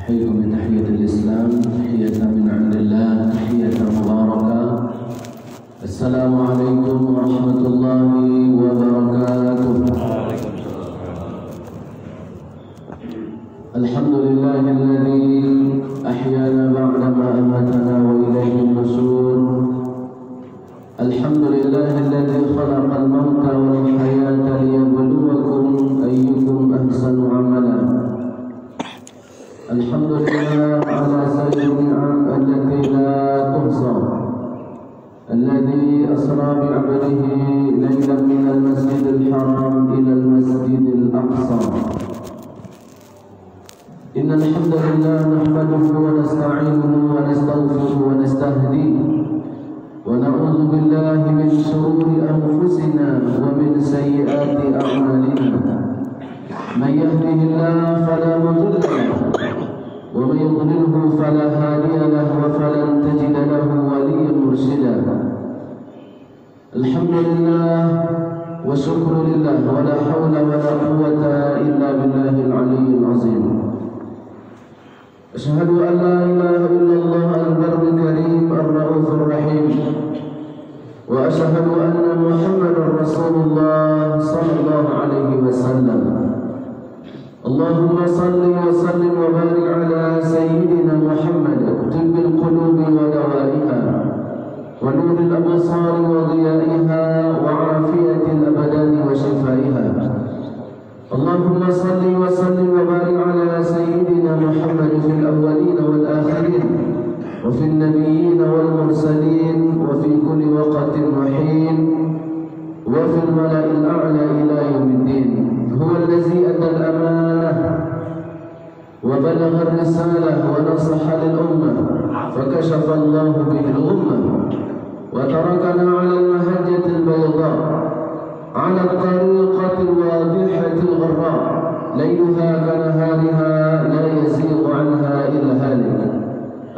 أحييكم بتحية الإسلام، تحية من عند الله، تحية مباركة. السلام عليكم ورحمة الله وبركاته. الحمد لله الذي أحيانا بعدما أماتنا وإليه النشور. الحمد لله الذي خلق الموت والحياة ليبلوكم أيكم أحسن عملا. الحمد لله على سائر النعم التي لا تحصى، الذي أسرى بعبده ليلا من المسجد الحرام إلى المسجد الأقصى. إن الحمد لله نحمده ونستعينه ونستغفره ونستهديه، ونعوذ بالله من شرور أنفسنا ومن سيئات أعمالنا. من يهده الله فلا مضل له، ومن يضلله فلا هادي له، وفلن تجد له وليا مرشدا. الحمد لله والشكر لله، ولا حول ولا قوة إلا بالله العلي العظيم. أشهد أن لا إله إلا الله البر الكريم الرؤوف الرحيم، وأشهد أن محمدا رسول الله صلى الله عليه وسلم. اللهم صل وسلم وبارك على سيدنا محمد، طب القلوب ودوائها، ونور الأبصار وضيائها، وعافية الأبدان وشفائها. اللهم صل وسلم وبارك على سيدنا محمد في الأولين والآخرين، وفي النبيين والمرسلين، وفي كل وقت وحين، وفي الملأ الأعلى إلى يوم الدين. هو الذي أدى الأمانة وبلغ الرسالة ونصح للأمة، فكشف الله به الأمة، وتركنا على المهجة البيضاء، على الطريقة الواضحة الغراء، ليلها كنهارها لا يزيغ عنها إلا هالك.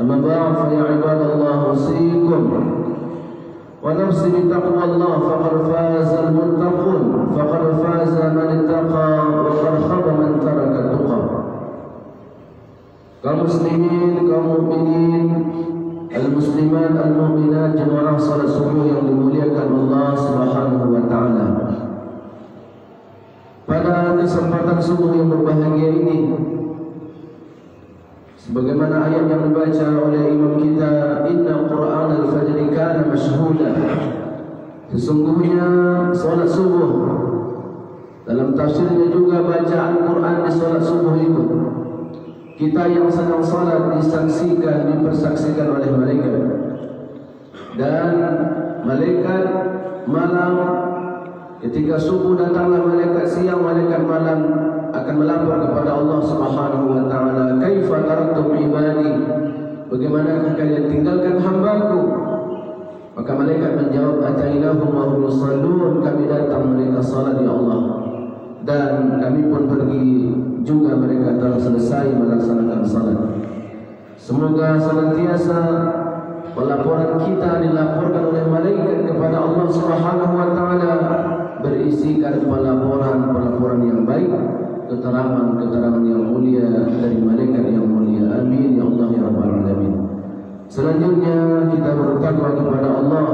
أما بعد، فيا عباد الله أوصيكم ونفسي بتقوى الله، فقد فاز المتقون، فقد فاز من اتقى، وقد خاب من ترك التقى. kaum muslimin, kaum mukminin, al-muslimat, al-mu'minat, jemaah salat subuh yang dimuliakan Allah Subhanahu wa taala. Pada kesempatan subuh yang berbahagia ini, sebagaimana ayat yang dibaca oleh imam kita, inna Qur'an al-fajr kana mashhuda. Sesungguhnya salat subuh, dalam tafsirnya juga bacaan Quran di salat subuh itu, kita yang sedang salat disaksikan, dipersaksikan oleh malaikat. Dan malaikat malam, ketika subuh datanglah malaikat siang, malaikat malam akan melapor kepada Allah Subhanahu wa taala, kaifa taraktum ibadi, bagaimana kalian tinggalkan hamba-Ku? Maka malaikat menjawab, atainahum wa hum yusallun, kami datang mereka salat ya Allah, dan kami pun pergi juga mereka telah selesai melaksanakan salat. Semoga senantiasa pelaporan kita dilaporkan oleh malaikat kepada Allah Subhanahu wa taala berisikan pelaporan yang baik, keterangan yang mulia dari malaikat yang mulia. Amin ya Allah ya rabbal alamin. Selanjutnya kita bertakwa kepada Allah,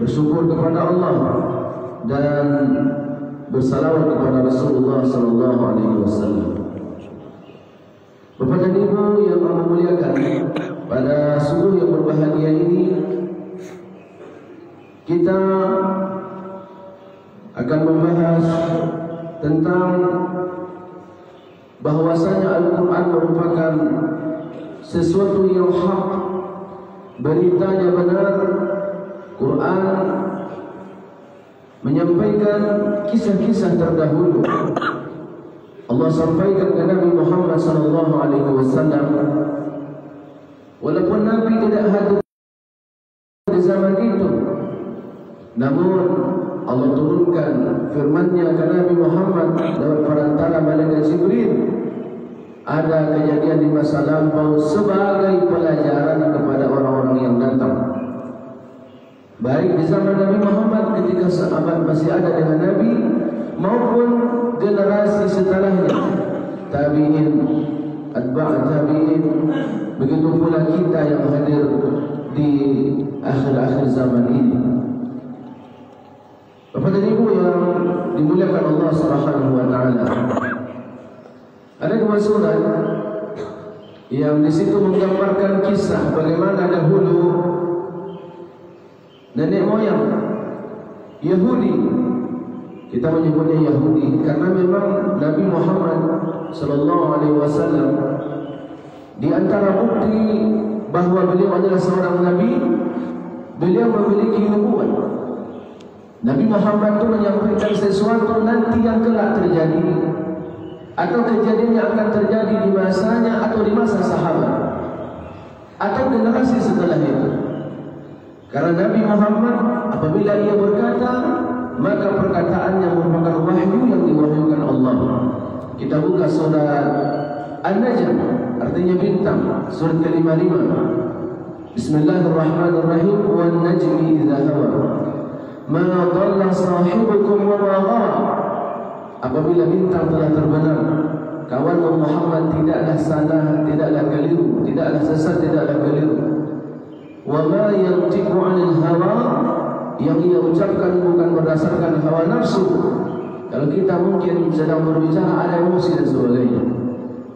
bersyukur kepada Allah, dan bersalawat kepada Rasulullah sallallahu alaihi wasallam. Bapak dan Ibu yang Allah muliakan, pada subuh yang berbahagia ini kita akan membahas tentang bahwasanya Al-Quran merupakan sesuatu yang hak, beritanya benar. Quran menyampaikan kisah-kisah terdahulu. Allah sampaikan ke Nabi Muhammad sallallahu alaihi wasallam, walaupun Nabi tidak hadir di zaman itu, namun Allah turunkan firman-Nya ke Nabi Muhammad lewat perantara malaikat Jibril. Ada kejadian di masa lampau sebagai pelajaran kepada orang-orang yang datang, baik di zaman Nabi Muhammad ketika sahabat masih ada dengan Nabi, maupun generasi setelahnya, tabi'in, atba' tabi'in, begitu pula kita yang hadir di akhir-akhir zaman ini. Bapak dan Ibu yang dimuliakan Allah Subhanahu wa taala. Ada dua surat yang di situ menggambarkan kisah bagaimana dahulu nenek moyang Yahudi. Kita menyebutnya Yahudi karena memang Nabi Muhammad sallallahu alaihi wasallam di antara bukti bahawa beliau adalah seorang nabi, beliau memiliki nubuat. Nabi Muhammad itu menyampaikan sesuatu nanti yang kelak terjadi, atau kejadian yang akan terjadi di masanya atau di masa sahabat atau generasi setelah itu. Karena Nabi Muhammad apabila ia berkata, maka perkataannya merupakan wahyu yang diwahyukan Allah. Kita buka surat An-Najm, artinya bintang, surat ke-55. Bismillahirrahmanirrahim. Wan najmi idza hawa ma dhalla sahibukum wa ma ghawa. Apabila bintang telah terbenam, kawan Muhammad tidaklah salah, tidaklah keliru, tidaklah sesat, tidaklah keliru. Wa ma yantiqu 'anil hawa, yang ia ucapkan bukan berdasarkan hawa nafsu. Kalau kita mungkin sedang berbicara ada emosi dan sebagainya.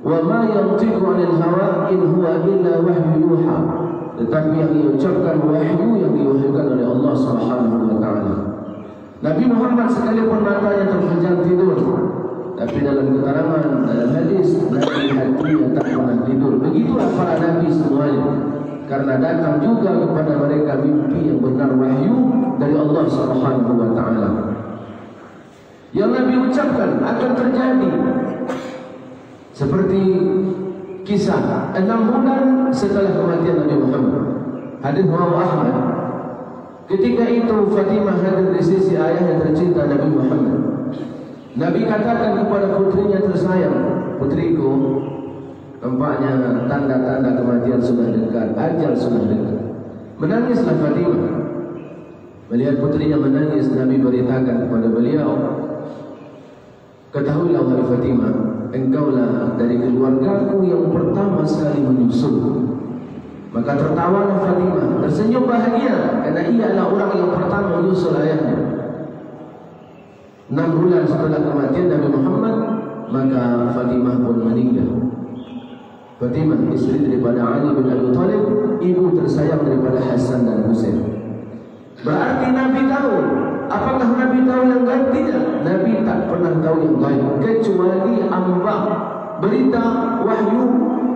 Wa ma yantiqu 'anil hawa in huwa illa wahyu yuha. Tetapi yang ia ucapkan wahyu yang diwahyukan oleh Allah Subhanahu wa taala. Nabi Muhammad sekalipun matanya terpejam tidur, tapi dalam keterangan dalam hadis Nabi hatinya tak pernah tidur. Begitulah para nabi semuanya, karena datang juga kepada mereka mimpi yang benar, wahyu dari Allah Subhanahu wa taala. Yang Nabi ucapkan akan terjadi seperti kisah 6 bulan setelah kematian Nabi Muhammad. Hadis riwayat Ahmad. Ketika itu Fatimah hadir di sisi ayah yang tercinta Nabi Muhammad. Nabi katakan kepada putrinya tersayang, putriku, nampaknya tanda-tanda kematian sudah dekat, ajal sudah dekat. Menangislah Fatimah. Melihat putrinya menangis, Nabi beritakan kepada beliau, ketahuilah wahai Fatimah, engkaulah dari keluargaku yang pertama sekali menyusul. Maka tertawalah Fatimah, tersenyum bahagia karena ia adalah orang yang pertama menyusul ayahnya. 6 bulan setelah kematian Nabi Muhammad, maka Fatimah pun meninggal. Fatimah istri daripada Ali bin Abi Thalib, ibu tersayang daripada Hasan dan Husain. Berarti Nabi tahu. Apakah Nabi tahu yang gaib? Tidak. Nabi tak pernah tahu yang gaib kecuali ambang berita wahyu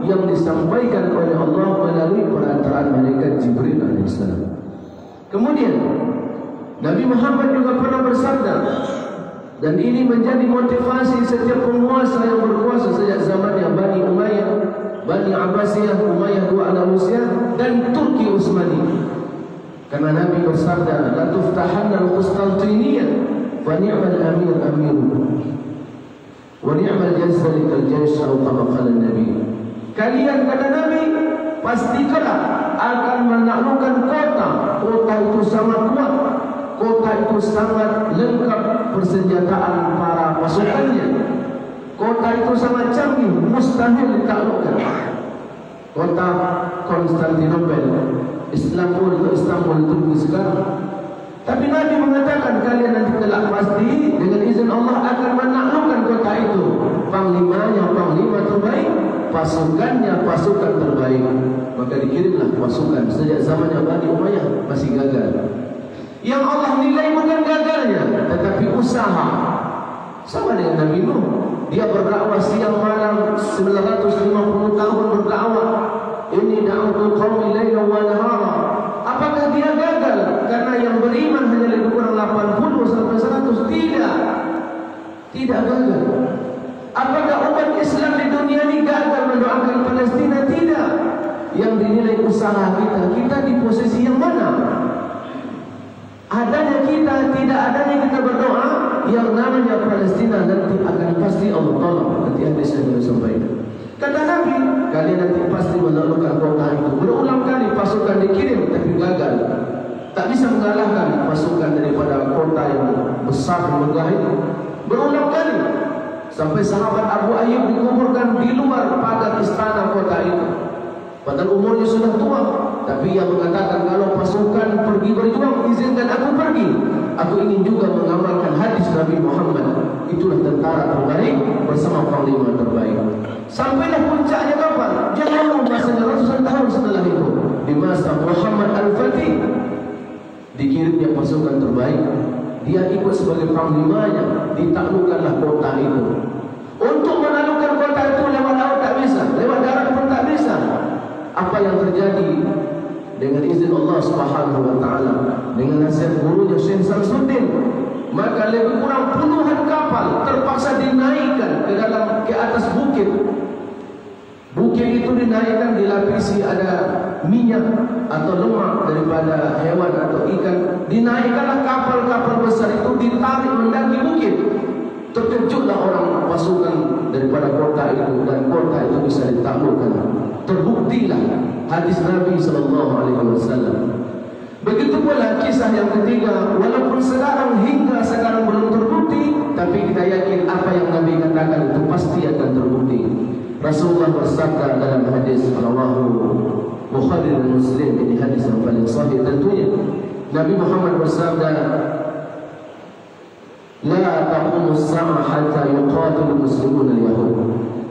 yang disampaikan oleh Allah melalui perantaraan malaikat Jibril alaihissalam. Kemudian Nabi Muhammad juga pernah bersabda, dan ini menjadi motivasi setiap penguasa yang berkuasa sejak zamannya Bani Umayyah, Bani Abbasiyah, Umayyah II Al-Rusyah dan Turki Utsmani. Karena Nabi bersabda, la tuftahanna al-Qustantiniyah fa ni'mal amir amiru wa ni'mal jazza likal jaysh atau kama qala Nabi. Kalian kata Nabi pastikanlah akan menaklukkan kota itu sangat kuat, kota itu sangat lengkap persenjataan para pasukannya, kota itu sangat canggih, mustahil ditaklukkan. Kota Konstantinopel, Istanbul Turki sekarang. Tapi Nabi mengatakan kalian nanti kelak pasti dengan izin Allah akan menaklukkan kota itu. Panglimanya panglima terbaik, pasukannya pasukan terbaik. Maka dikirimlah pasukan. Sejak zamannya Bani Umayyah masih gagal. Yang Allah nilai bukan gagalnya, tetapi usaha. Sama dengan Nabi Nuh, dia berdakwah siang malam 950 tahun berdakwah. Ini da'utu qaumi lailan wa nahara. Apakah dia gagal karena yang beriman hanya lebih kurang 80 sampai 100? Tidak gagal. Apakah umat Islam di dunia ini gagal mendoakan Palestina? Tidak. Yang dinilai usaha kita di posisi yang mana? Adanya kita, tidak adanya kita berdoa, yang namanya Palestina nanti akan pasti Allah tolong. Nanti hadis yang disampaikan. Kata Nabi, kalian nanti pasti menaklukkan kota itu. Berulang kali pasukan dikirim tapi gagal. Tak bisa mengalahkan pasukan daripada kota yang besar dan megah itu. Berulang kali Sampai sahabat Abu Ayyub dikuburkan di luar pagar istana kota itu. Padahal umurnya sudah tua, tapi ia mengatakan, kalau pasukan pergi berjuang, izinkan aku pergi. Aku ingin juga mengamalkan hadis Nabi Muhammad. Itulah tentara terbaik bersama panglima terbaik. Sampailah puncaknya kapan? Jangan lupa masanya ratusan tahun setelah itu, di masa Muhammad Al-Fatih, dikirimnya pasukan terbaik. Dia ikut sebagai panglimanya, ditaklukkanlah kota itu. Untuk menaklukkan kota itu lewat laut tak bisa, lewat darat pun tak bisa. Apa yang terjadi? Dengan izin Allah Subhanahu wa taala, dengan nasihat gurunya Syekh Samsuddin, maka lebih kurang puluhan kapal terpaksa dinaikkan ke atas bukit. Bukit itu dinaikkan, dilapisi ada minyak atau lemak daripada hewan atau ikan. Dinaikkanlah kapal-kapal besar itu, ditarik mendaki bukit. Terkejutlah orang pasukan daripada kota itu, dan kota itu bisa ditaklukkan. Terbuktilah hadis Nabi SAW. Begitu pula kisah yang ketiga, walaupun hingga sekarang belum terbukti, tapi kita yakin apa yang Nabi katakan itu pasti akan terbukti. Rasulullah bersabda dalam hadis rawahu Bukhari dan Muslim, ini hadis yang paling sahih tentunya. Nabi Muhammad bersabda, la taqumu as-sa'ah hatta yuqatilu muslimun al-yahud.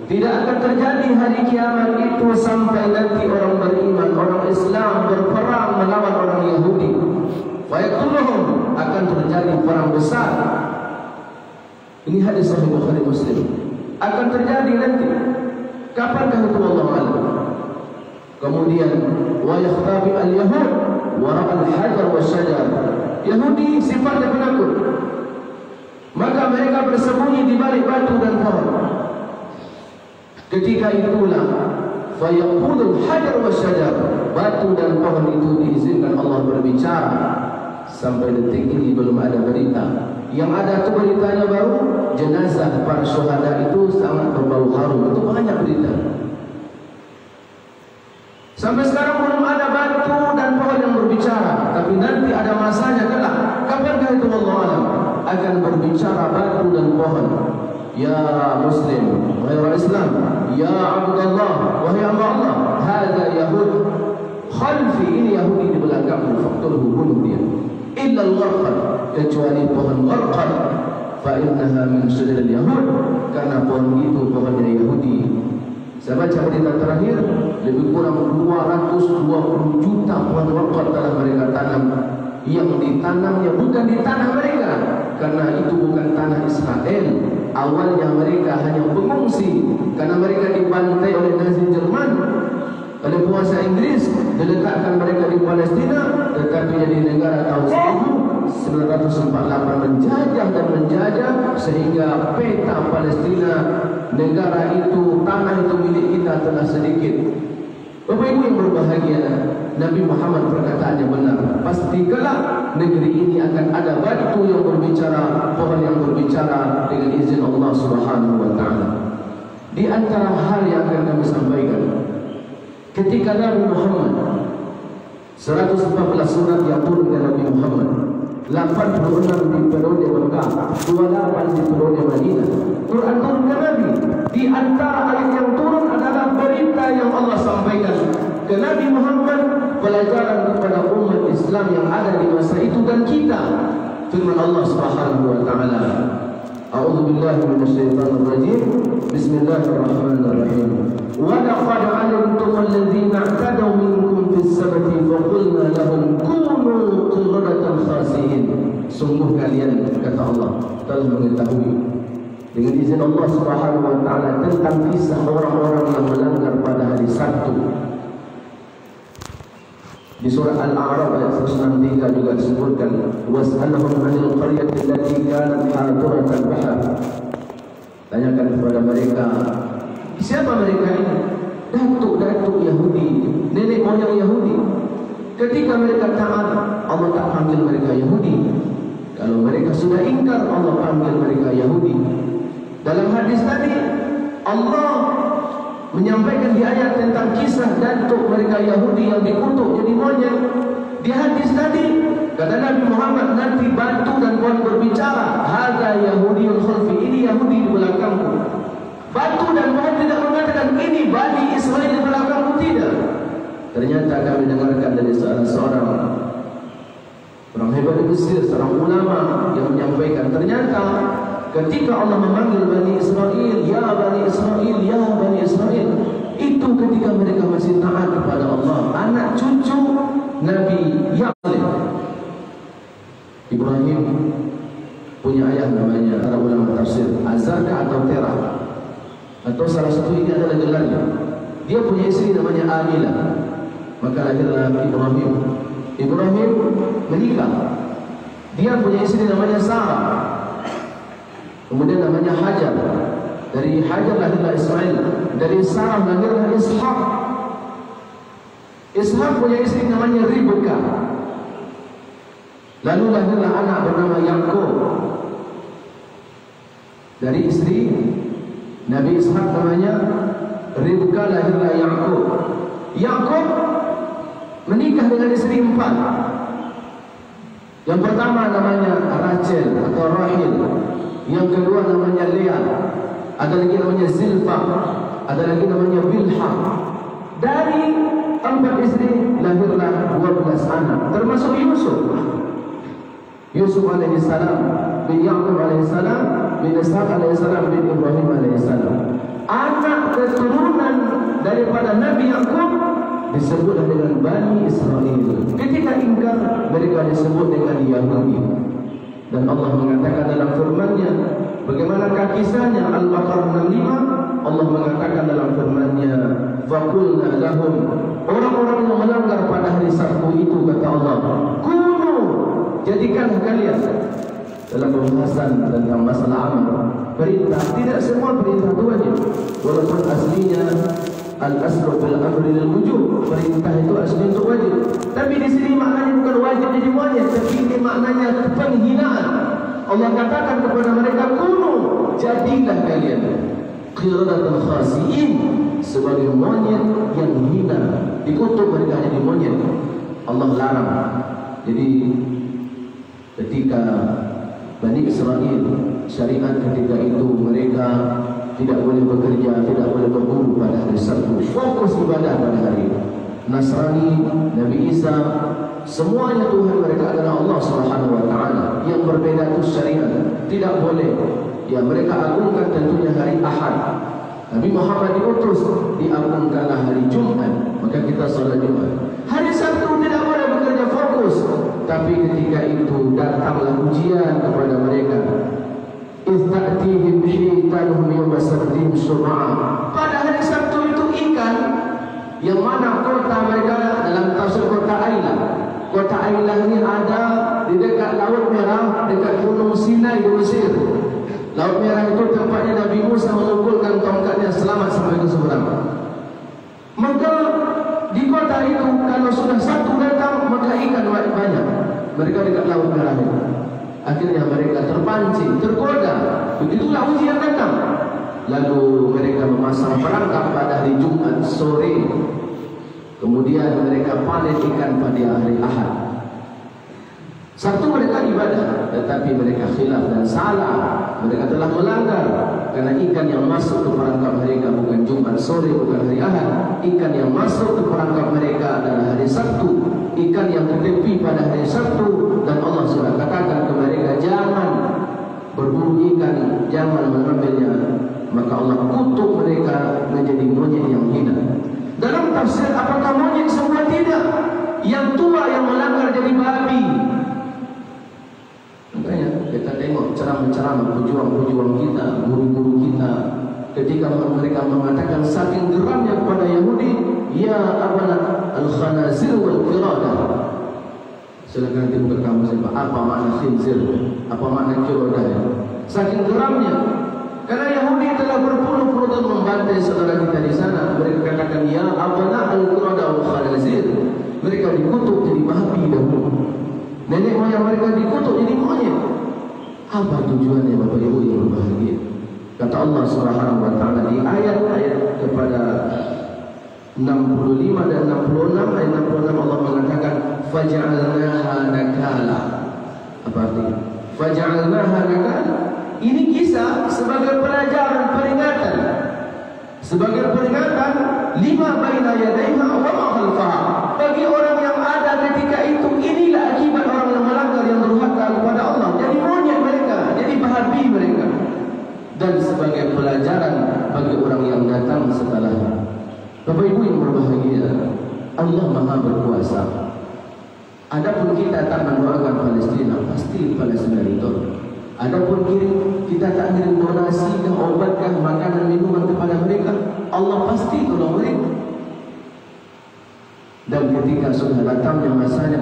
Tidak akan terjadi hari kiamat itu sampai nanti orang beriman, orang Islam berperang melawan orang Yahudi. Wa yaqtuluhum, akan terjadi perang besar. Ini hadis sahih Bukhari Muslim. Akan terjadi nanti. Kapankah itu Allah alam? Kemudian wa yakhtabi al-yahud wara al-hajar wasyajar. Yahudi sifatnya penakut, maka mereka bersembunyi di balik batu dan pohon. Ketika itulah fayaqulul hajar wasyajar, batu dan pohon itu diizinkan Allah berbicara. Sampai detik ini belum ada berita. Yang ada itu beritanya baru jenazah para syuhada itu sangat berbau harum. Itu banyak berita. Sampai sekarang belum ada batu dan pohon yang berbicara. Tapi nanti ada masanya kelak. Kapankah itu Allah alam? Akan berbicara batu dan pohon. Ya Muslim, wahai orang Islam, ya Abdullah, wahai hamba Allah, hadza Yahud khalfi, ini Yahudi di belakangmu, faqtulhu, bunuh dia. Illa al-gharqad, kecuali pohon gharqad, fa innaha min syajaril yahud, karena pohon itu pohonnya Yahudi. Saya baca berita terakhir, lebih kurang 220 juta pohon gharqad telah mereka tanam. Yang ditanamnya bukan di tanah mereka, karena itu bukan tanah Israel. Awalnya mereka hanya pengungsi karena mereka dibantai oleh Nazi Jerman, oleh penguasa Inggris, diletakkan mereka di Palestina. Tetapi jadi negara tahun 1948 menjajah dan menjajah, sehingga peta Palestina, negara itu, tanah itu milik kita telah sedikit. Bapak Ibu yang berbahagia, Nabi Muhammad perkataannya benar. Pastikanlah negeri ini akan ada batu yang berbicara, pohon yang berbicara dengan izin Allah Subhanahu wa taala. Di antara hal yang akan kami sampaikan, ketika Nabi Muhammad 114 surat yang turun dari Nabi Muhammad, 86 di periode Mekah, 28 di periode Madinah, Quran turun ke Nabi. Di antara ayat yang turun adalah berita yang Allah sampaikan ke Nabi Muhammad, pelajaran kepada umat Islam yang ada di masa itu dan kita. Firman Allah Subhanahu wa taala, a'udzu billahi minasyaitonir rajim, bismillahirrahmanirrahim. Wa laqad 'alimtum alladhina i'tadaw minkum fis sabti fa qulna lahum kunu qiradatan khasi'in. Sungguh kalian, kata Allah, telah mengetahui dengan izin Allah Subhanahu wa taala tentang kisah orang-orang yang melanggar pada hari Sabtu. Di surah Al-A'raf ayat 163 juga disebutkan, was'alhum 'anil qaryati allati kanat hadiratal bahr. Tanyakan kepada mereka, siapa mereka ini? Datuk-datuk Yahudi, nenek moyang Yahudi. Ketika mereka taat, Allah tak panggil mereka Yahudi. Kalau mereka sudah ingkar, Allah panggil mereka Yahudi. Dalam hadis tadi, Allah menyampaikan di ayat tentang kisah datuk mereka Yahudi yang dikutuk jadi monyet. Di hadis tadi, kata Nabi Muhammad, nanti batu dan pohon berbicara. Hadza Yahudiyun khalfi, ini Yahudi di belakangku. Batu dan pohon tidak mengatakan ini Bani Israel di belakangmu, tidak. Ternyata kami dengarkan dari seorang orang hebat di Mesir, seorang ulama yang menyampaikan, ternyata ketika Allah memanggil Bani Israel, ya Bani Israel, ya Bani Israel, itu ketika mereka masih taat kepada Allah. Anak cucu Nabi Yaqub, Ibrahim punya ayah namanya, para ulama tafsir, Azarka atau Terah, atau salah satu ini adalah gelarnya. Dia punya istri namanya Amilah. Maka lahirlah Ibrahim. Ibrahim menikah. Dia punya istri namanya Sarah. Kemudian namanya Hajar. Dari Hajar lahirlah Ismail. Dari Sarah lahirlah Ishak. Ishak punya istri namanya Ribka. Lalu lahirlah anak bernama Yakub. Dari istri Nabi Ishak namanya Ribka, lahirlah Yakub. Yakub menikah dengan istri 4. Yang pertama namanya Rachel atau Rahil. Yang kedua namanya Leah. Ada lagi namanya Zilpa. Ada lagi namanya Bilha. Dari 4 istri lahirlah 12 anak, termasuk Yusuf. Yusuf alaihissalam bin Yaqub alaihissalam bin Ishaq alaihissalam bin Ibrahim alaihissalam. Anak keturunan daripada Nabi Yaqub disebut dengan Bani Israel. Ketika ingkar, mereka disebut dengan Yahudi. Dan Allah mengatakan dalam firman-Nya, bagaimanakah kisahnya? Al-Baqarah 65, Allah mengatakan dalam firman-Nya, faqulna lahum, orang-orang yang melanggar pada hari Sabtu itu, kata Allah, kunu, jadikan kalian. Dalam pembahasan tentang masalah amal, perintah, tidak semua perintah itu wajib. Walaupun aslinya al-aslu bil amri lil wujub, perintah itu aslinya untuk wajib. Tapi di sini maknanya bukan wajib jadi wajib, tapi ini maknanya penghinaan. Allah katakan kepada mereka, kunu, jadilah kalian qiradatul khasiin, sebagai monyet yang hina, dikutuk mereka jadi monyet. Allah larang. Jadi ketika Bani Israel, syariat ketika itu mereka tidak boleh bekerja, tidak boleh berburu pada hari Sabtu, fokus ibadah pada hari itu. Nasrani, Nabi Isa, semuanya Tuhan mereka adalah Allah Subhanahu wa taala. Yang berbeda itu syariat, tidak boleh. Ya, mereka agungkan tentunya hari Ahad. Nabi Muhammad diutus, diagungkanlah hari Jumat, maka kita salat Jumat. Hari Sabtu tidak boleh bekerja, fokus. Tapi ketika itu datanglah ujian kepada mereka. Izta'tihim hitanhum yawma sabtihim syur'a. Pada hari Sabtu itu ikan, yang mana kota mereka dalam tafsir kota Ailah. Kota Ailah ini ada di dekat Laut Merah, dekat Gunung Sinai di Mesir. Laut Merah itu tempatnya Nabi Musa mengumpulkan tongkatnya selamat sampai ke seberang. Maka di kota itu kalau sudah Sabtu datang, maka ikan banyak. Mereka dekat Laut Merah itu. Akhirnya mereka terpancing, tergoda. Begitulah ujian datang. Lalu mereka memasang perangkap pada hari Jumat sore. Kemudian mereka panen ikan pada hari Ahad. Sabtu mereka ibadah, tetapi mereka khilaf dan salah. Mereka telah melanggar, karena ikan yang masuk ke perangkap mereka bukan Jumat sore, bukan hari Ahad. Ikan yang masuk ke perangkap mereka adalah hari Sabtu. Ikan yang tertepi pada hari Sabtu. Dan Allah sudah katakan kepada mereka, jangan berburu ikan, jangan mengambilnya. Maka Allah kutuk mereka menjadi monyet yang hina. Dalam tafsir, apakah monyet semua? Tidak. Yang tua yang melanggar jadi babi. Makanya kita tengok ceramah-ceramah pejuang-pejuang kita, guru-guru kita, ketika mereka mengatakan saking geramnya kepada Yahudi, ya abana al-khanazir wal qiradah. Silakan dibuka kamu siapa? Apa makna khinzir? Apa makna qiradah? Saking geramnya, karena Yahudi telah berpuluh-puluh tahun membantai saudara kita di sana. Mereka katakan ya abana al-qiradah wal khanazir. Mereka dikutuk jadi babi dahulu. Nenek moyang mereka dikutuk jadi monyet. Apa tujuannya Bapak Ibu yang berbahagia? Kata Allah Subhanahu wa taala di ayat-ayat kepada 65 dan 66, ayat 66 Allah mengatakan faj'alnaha nakala. Apa artinya? Faj'alnaha nakala. Ini kisah sebagai pelajaran, peringatan. sebagai peringatan lima baina yadaiha wa ma khalfaha. Bagi orang yang ada ketika itu, inilah akibat orang yang melanggar, yang durhaka kepada Allah. Jadi monyet mereka, jadi babi mereka. Dan sebagai pelajaran bagi orang yang datang setelahnya. Bapak Ibu yang berbahagia, Allah Maha berkuasa. Adapun kita tak mendoakan Palestina, pasti Palestina ditolong. Adapun kita tak ngirim donasi dan obat kah, makanan, minuman kepada mereka, Allah pasti tolong mereka. Dan ketika sudah datangnya masanya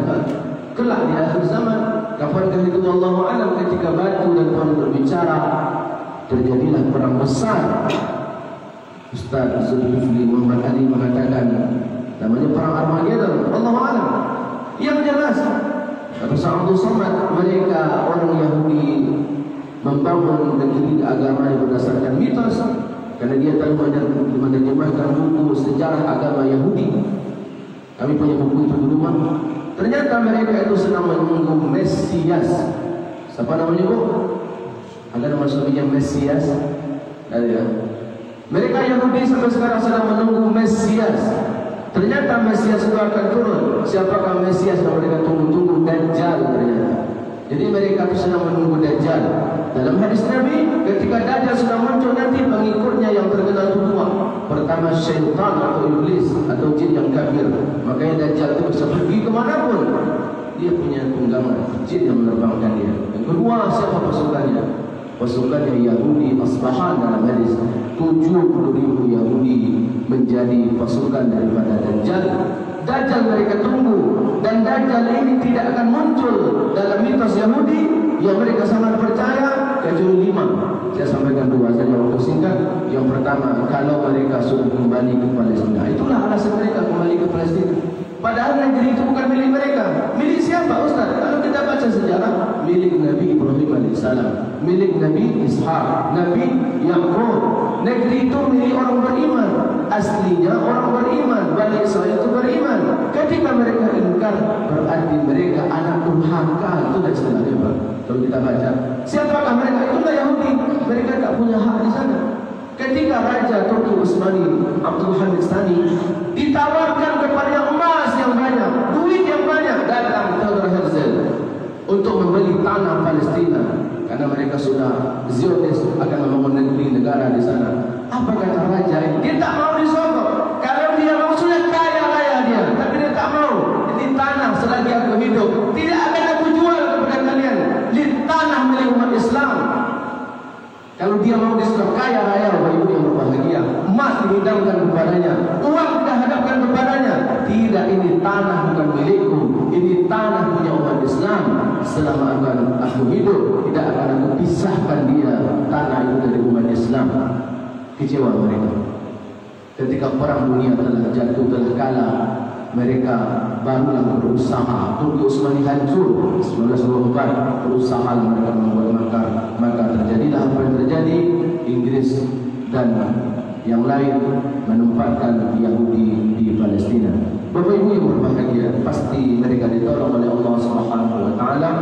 kelak di akhir zaman, kapankah itu Wallahu a'lam, ketika batu dan pohon berbicara, terjadilah perang besar. Ustaz Zulkifli Muhammad Ali mengatakan namanya perang Armageddon, Wallahu a'lam. Yang jelas Abdul Somad, mereka orang Yahudi membangun negeri agama berdasarkan mitos, karena dia tahu menerjemahkan buku sejarah agama Yahudi. Kami punya buku itu di rumah. Ternyata mereka itu sedang menunggu Mesias. Siapa namanya, Bu? Ada nama suaminya Mesias? Ada ya? Mereka Yahudi sampai sekarang sedang menunggu Mesias. Ternyata Mesias itu akan turun. Siapakah Mesias yang mereka tunggu-tunggu? Dajjal ternyata. Jadi mereka sedang menunggu Dajjal. Dalam hadis Nabi, ketika Dajjal sudah muncul, nanti pengikutnya yang terkenal itu dua. Pertama syaitan atau iblis atau jin yang kafir. Makanya Dajjal itu bisa pergi kemanapun. Dia punya tunggangan, jin yang menerbangkan dia. Yang kedua, siapa pasukannya? Pasukannya Yahudi Asbahan. Dalam hadis 70.000 Yahudi menjadi pasukan daripada Dajjal. Dajjal mereka tunggu, dan Dajjal ini tidak akan muncul dalam mitos Yahudi yang mereka sangat percaya kecuali 5. Saya sampaikan 2 saja waktu singkat. Yang pertama, kalau mereka sudah kembali ke Palestina, itulah alasan mereka kembali ke Palestina. Padahal negeri itu bukan milik mereka. Milik siapa, Ustaz? Kalau kita baca sejarah, milik Nabi Ibrahim AS, milik Nabi Ishaq, Nabi Yaqub. Negeri itu milik orang beriman. Aslinya orang beriman. Bani Israel itu beriman. Ketika mereka ingkar, berarti mereka anak durhaka. Itu dah istilahnya, Pak. Kalau kita baca, siapakah mereka? Itulah Yahudi. Mereka tak punya hak di sana. Ketika Raja Turki Utsmani Abdul Hamid Tsani ditawarkan kepada emas yang banyak, duit yang banyak, datang Theodor Herzl untuk membeli tanah Palestina, karena mereka sudah Zionis akan membangun negara di sana. Apa kata raja? Dia tak mau disogok. Kalau dia mau, sudah kaya dia, tapi dia tak mau. Ini tanah selagi aku hidup tidak akan aku jual kepada kalian. Ini tanah milik umat Islam. Kalau dia mau disebut kaya raya, Bapak Ibu yang berbahagia, emas dihidangkan kepadanya, uang dihadapkan kepadanya. Tidak, ini tanah bukan milikku, ini tanah punya umat Islam. Selama akan aku hidup, tidak akan aku pisahkan dia, tanah itu, dari umat Islam. Kecewa mereka. Ketika perang dunia telah jatuh, telah kalah, mereka barulah berusaha. Turki Utsmani hancur 1924, berusaha mereka membuat makar. Maka terjadilah apa yang terjadi. Inggris dan yang lain menempatkan Yahudi di Palestina. Bapak Ibu yang berbahagia, pasti mereka ditolong oleh Allah Subhanahu wa taala.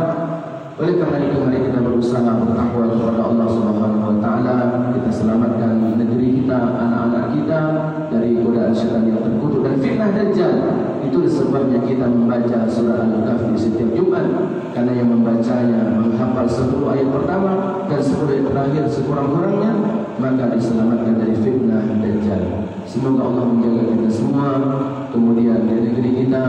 Oleh karena itu, mari kita berusaha bertakwa kepada Allah Subhanahu wa taala. Kita selamatkan negeri kita, anak-anak kita dari godaan syaitan yang terkutuk dan fitnah Dajjal. Itulah sebabnya kita membaca surah Al-Kahfi setiap Jumat, karena yang membacanya menghafal 10 ayat pertama dan 10 ayat terakhir sekurang-kurangnya, maka diselamatkan dari fitnah Dajjal. Semoga Allah menjaga kita semua. Kemudian di negeri kita,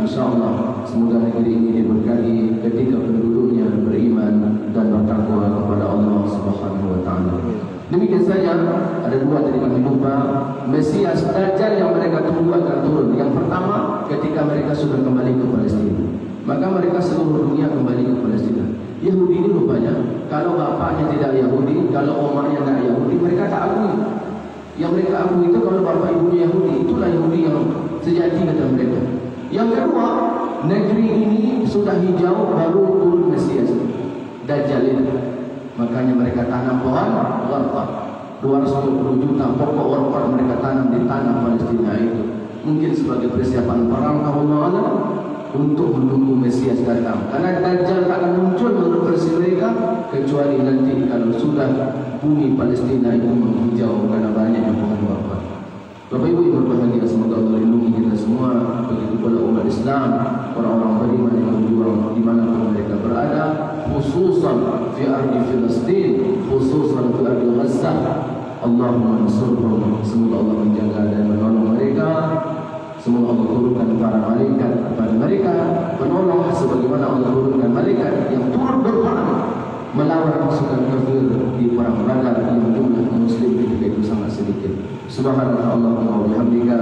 insyaallah semoga negeri ini diberkahi ketika penduduknya beriman dan bertakwa kepada Allah Subhanahu wa taala. Demikian saja. Ada 2 tadi kami lupa. Mesias Dajjal yang mereka tunggu akan turun. Yang pertama, ketika mereka sudah kembali ke Palestina, maka mereka seluruh dunia kembali ke Palestina. Yahudi ini rupanya, kalau bapaknya tidak Yahudi, kalau omaknya tidak Yahudi, mereka tak akui. Yang mereka akui itu kalau bapak ibunya Yahudi, itulah Yahudi yang sejati, kata mereka. Yang kedua, negeri ini sudah hijau, baru turun Mesias Dajjal ini. Makanya mereka tanam pohon warqa, 220 juta pokok warqa mereka tanam di tanah Palestina itu. Mungkin sebagai persiapan perang Allah untuk menunggu Mesias datang. Karena Dajjal tak akan muncul menurut versi mereka kecuali nanti kalau sudah bumi Palestina itu menghijau karena banyaknya pohon-pohon. Bapak Ibu yang berbahagia, semoga Allah lindungi kita semua, begitu pula umat Islam, orang-orang beriman yang berjuang di mana pun mereka berada, khususan fi ardi Filistin, khususan fi ardi Gaza. Allahumma ansurhum, semoga Allah menjaga dan menolong mereka. Semoga Allah turunkan para malaikat kepada mereka, menolong sebagaimana Allah turunkan malaikat yang turut berperang melawan pasukan kafir di perang Badar yang jumlah muslim ketika itu sangat sedikit. Subhanallahumma wa bihamdika,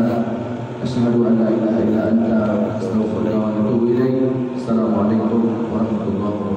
asyhadu an la ilaha illa anta, astaghfiruka wa atubu ilaik. Assalamualaikum warahmatullahi wabarakatuh.